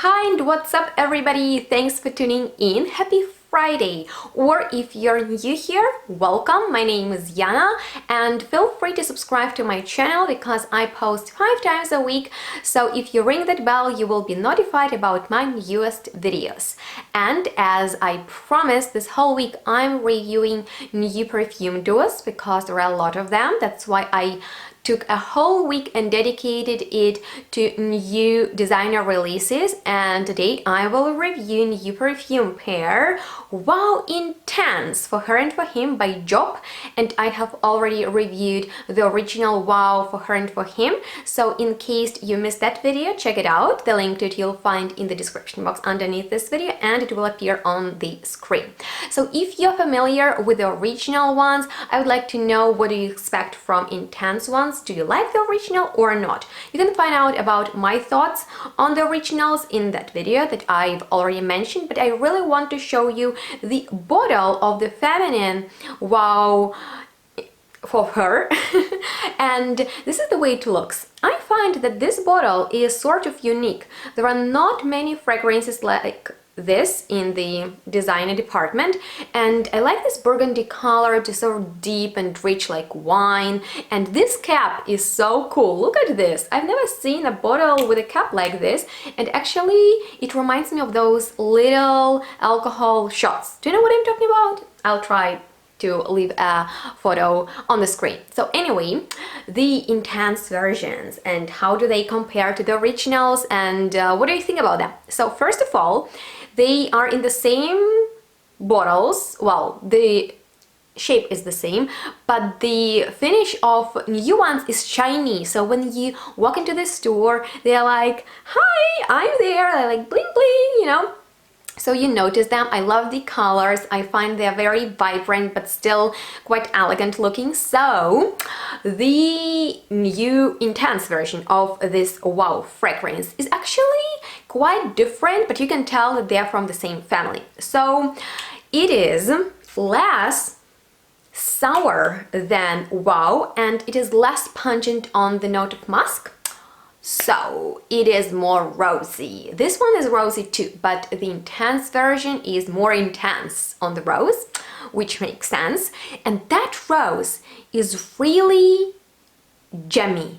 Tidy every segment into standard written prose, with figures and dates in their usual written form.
Hi and what's up everybody, thanks for tuning in. Happy Friday, or if you're new here, welcome. My name is Yana and feel free to subscribe to my channel because I post 5 times a week, so if you ring that bell you will be notified about my newest videos. And as I promised, this whole week I'm reviewing new perfume duos because there are a lot of them. That's why I took a whole week and dedicated it to new designer releases, and today I will review new perfume pair Wow Intense for Her and For Him by JOOP, and I have already reviewed the original Wow for Her and For Him, so in case you missed that video, check it out. The link to it you'll find in the description box underneath this video and it will appear on the screen. So if you're familiar with the original ones, I would like to know what do you expect from Intense ones. Do you like the original or not? You can find out about my thoughts on the originals in that video that I've already mentioned, but I really want to show you the bottle of the feminine Wow for Her and this is the way it looks. I find that this bottle is sort of unique. There are not many fragrances like this in the designer department, and I like this burgundy color, just so deep and rich like wine, and this cap is so cool. Look at this. I've never seen a bottle with a cap like this, and actually it reminds me of those little alcohol shots. Do you know what I'm talking about? I'll try to leave a photo on the screen. So anyway, the Intense versions and how do they compare to the originals, and what do you think about them? So first of all, they are in the same bottles. Well, the shape is the same, but the finish of new ones is shiny. So when you walk into the store, they're like, hi, I'm there. They're like bling bling, you know. So you notice them. I love the colors. I find they're very vibrant but still quite elegant looking. So the new Intense version of this Wow fragrance is actually quite different, but you can tell that they're from the same family. So it is less sour than Wow, and it is less pungent on the note of musk. So it is more rosy. This one is rosy too, but the Intense version is more intense on the rose, which makes sense. And that rose is really gemmy.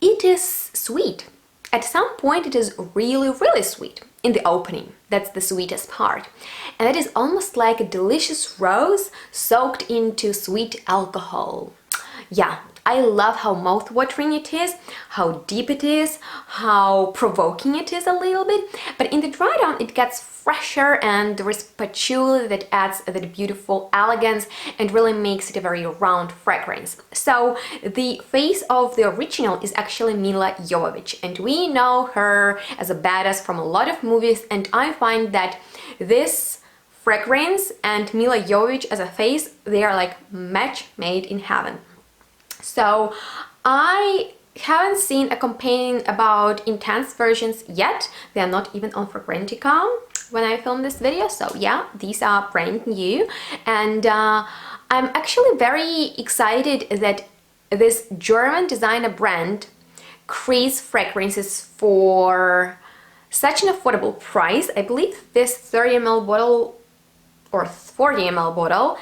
It is sweet. At some point it is really sweet in the opening. That's the sweetest part. And it is almost like a delicious rose soaked into sweet alcohol. Yeah, I love how mouth-watering it is, how deep it is, how provoking it is a little bit, but in the dry down it gets fresher and there is patchouli that adds that beautiful elegance and really makes it a very round fragrance. So the face of the original is actually Milla Jovovich, and we know her as a badass from a lot of movies, and I find that this fragrance and Milla Jovovich as a face, they are like match made in heaven. So I haven't seen a campaign about Intense versions yet. They are not even on Fragrantica when I filmed this video. So yeah, these are brand new, and I'm actually very excited that this German designer brand creates fragrances for such an affordable price. I believe this 30 ml bottle or 40 ml bottle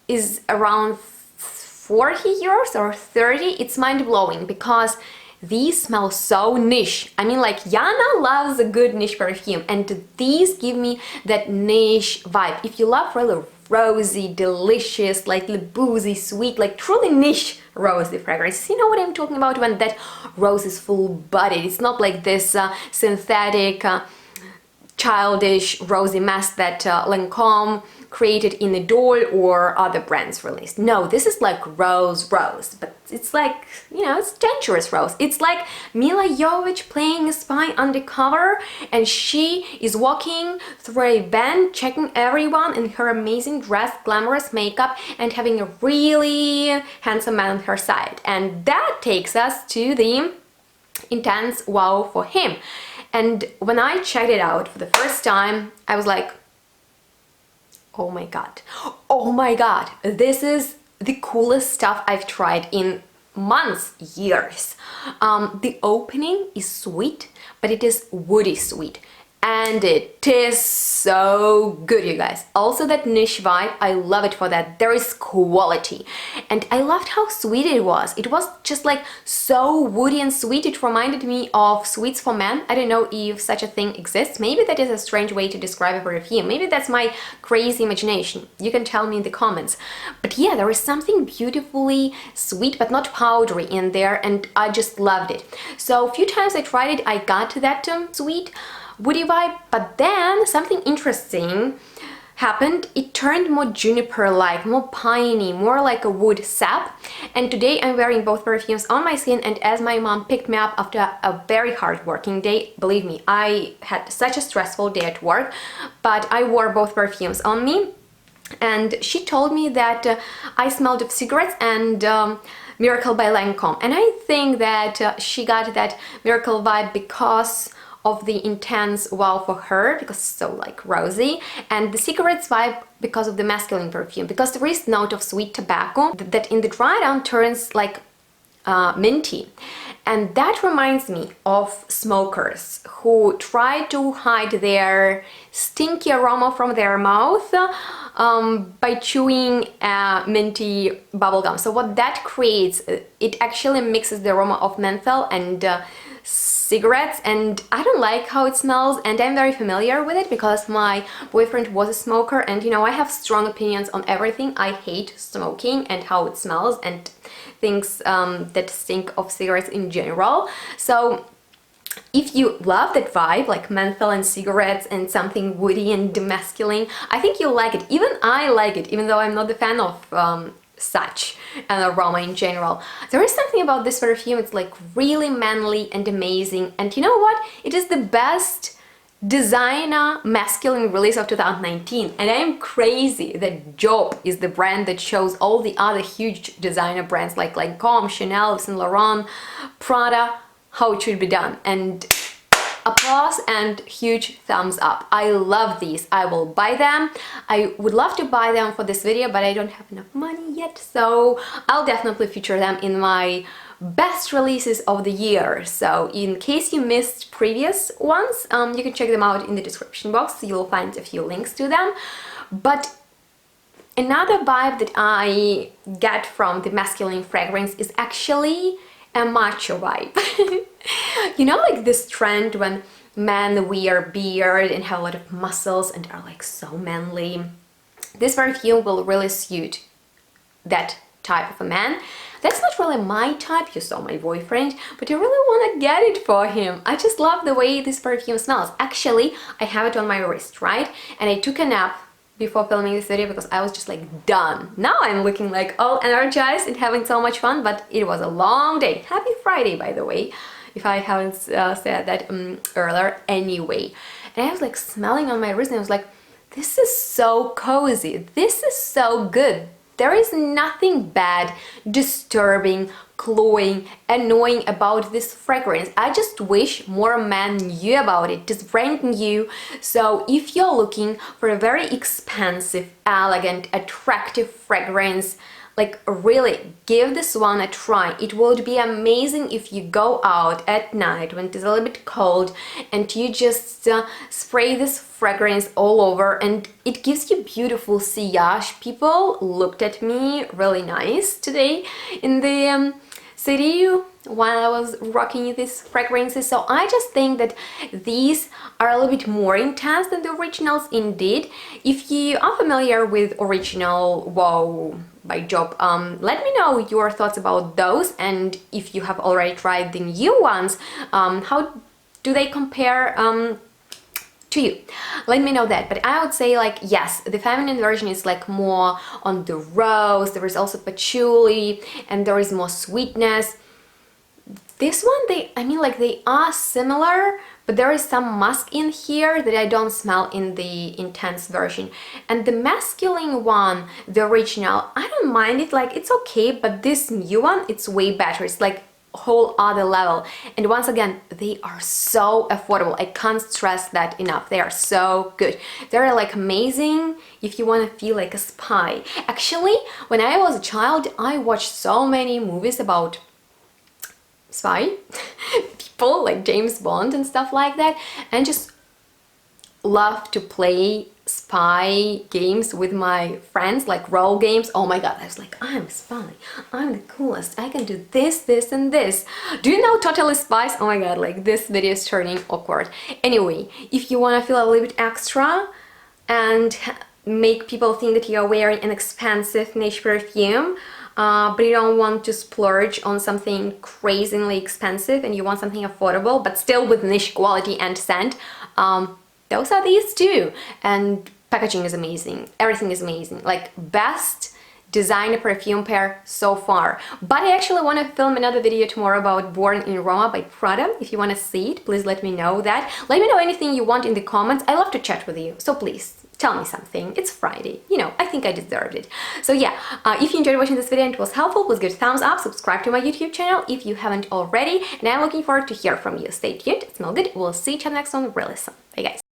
is around 40 euros or 30. It's mind-blowing because these smell so niche. I mean, like, Yana loves a good niche perfume, and these give me that niche vibe. If you love really rosy, delicious, like boozy, sweet, like truly niche rosy fragrances, you know what I'm talking about when that rose is full-bodied. It's not like this synthetic childish rosy mess that LANCOME created in IDOLE or other brands released. No, this is like rose, but it's like, you know, it's dangerous rose. It's like Milla Jovovich playing a spy undercover, and she is walking through a van, checking everyone in her amazing dress, glamorous makeup, and having a really handsome man on her side. And that takes us to the Intense Wow for Him. And when I checked it out for the first time, I was like, oh my god, this is the coolest stuff I've tried in months, years. The opening is sweet, but it is woody sweet. and it is so good, you guys. Also that niche vibe, I love it for that. There is quality, and I loved how sweet it was. It was just like so woody and sweet. It reminded me of Sweets for Men. I don't know if such a thing exists. Maybe that is a strange way to describe a perfume. Maybe that's my crazy imagination. You can tell me in the comments. But yeah, there is something beautifully sweet but not powdery in there, and I just loved it. So a few times I tried it, I got to that sweet woody vibe, but then something interesting happened. It turned more juniper-like, more piney, more like a wood sap. And today I'm wearing both perfumes on my skin, and as my mom picked me up after a very hard working day, believe me, I had such a stressful day at work, but I wore both perfumes on me, and she told me that I smelled of cigarettes and Miracle by Lancome. And I think that she got that Miracle vibe because of the intense wow for her, because it's so like rosy, and the cigarettes vibe because of the masculine perfume, because there is note of sweet tobacco that in the dry down turns like minty. And that reminds me of smokers who try to hide their stinky aroma from their mouth by chewing minty bubblegum. So what that creates, it actually mixes the aroma of menthol and cigarettes, and I don't like how it smells, and I'm very familiar with it because my boyfriend was a smoker, and you know, I have strong opinions on everything. I hate smoking and how it smells and things that stink of cigarettes in general. So if you love that vibe, like menthol and cigarettes and something woody and masculine, I think you'll like it. Even I like it, even though I'm not a fan of such an aroma in general. There is something about this perfume, it's like really manly and amazing, and you know what? It is the best designer masculine release of 2019, and I am crazy that JOOP is the brand that shows all the other huge designer brands like LANCOME, Chanel, Saint Laurent, Prada, how it should be done. And applause and huge thumbs up. I love these. I will buy them. I would love to buy them for this video, but I don't have enough money yet, so I'll definitely feature them in my best releases of the year. So in case you missed previous ones, you can check them out in the description box. You'll find a few links to them. But another vibe that I get from the masculine fragrance is actually a macho vibe. You know, like this trend when men wear beard and have a lot of muscles and are like so manly. This perfume will really suit that type of a man. That's not really my type, you saw my boyfriend, but I really want to get it for him. I just love the way this perfume smells. Actually, I have it on my wrist, right? And I took a nap before filming this video because I was just like done. Now I'm looking like all energized and having so much fun, but it was a long day. Happy Friday, by the way, if I haven't said that earlier anyway. And I was like smelling on my wrist and I was like, this is so cozy, this is so good. There is nothing bad, disturbing, cloying, annoying about this fragrance. I just wish more men knew about it. It's brand new. So if you're looking for a very expensive, elegant, attractive fragrance, like really give this one a try. It would be amazing if you go out at night when it is a little bit cold and you just spray this fragrance all over, and it gives you beautiful sillage. People looked at me really nice today in the city while I was rocking these fragrances. So I just think that these are a little bit more intense than the originals indeed. If you are familiar with original Wow by JOOP, let me know your thoughts about those, and if you have already tried the new ones, how do they compare to you? Let me know that. But I would say, like, yes, the feminine version is like more on the rose, there is also patchouli, and there is more sweetness. This one, I mean, like, they are similar, but there is some musk in here that I don't smell in the intense version. And the masculine one, the original, I don't mind it, like, it's okay, but this new one, it's way better. It's like a whole other level. And once again, they are so affordable. I can't stress that enough. They are so good. They're like amazing if you want to feel like a spy. Actually, when I was a child, I watched so many movies about spy people like James Bond and stuff like that, and just love to play spy games with my friends, like role games. Oh my god, I was like, I'm a spy, I'm the coolest, I can do this, this and this. Do you know Totally Spies? Oh my god, like this video is turning awkward. Anyway, if you want to feel a little bit extra and make people think that you're wearing an expensive niche perfume, but you don't want to splurge on something crazily expensive and you want something affordable but still with niche quality and scent, those are these two. And packaging is amazing, everything is amazing, like best designer perfume pair so far. But I actually want to film another video tomorrow about Born in Roma by Prada. If you want to see it, please let me know that. Let me know anything you want in the comments. I love to chat with you, so please tell me something. It's Friday, you know, I think I deserved it. So yeah, if you enjoyed watching this video and it was helpful, please give it a thumbs up, subscribe to my YouTube channel if you haven't already, and I'm looking forward to hear from you. Stay tuned, smell good, we'll see each other next one really soon. Bye guys.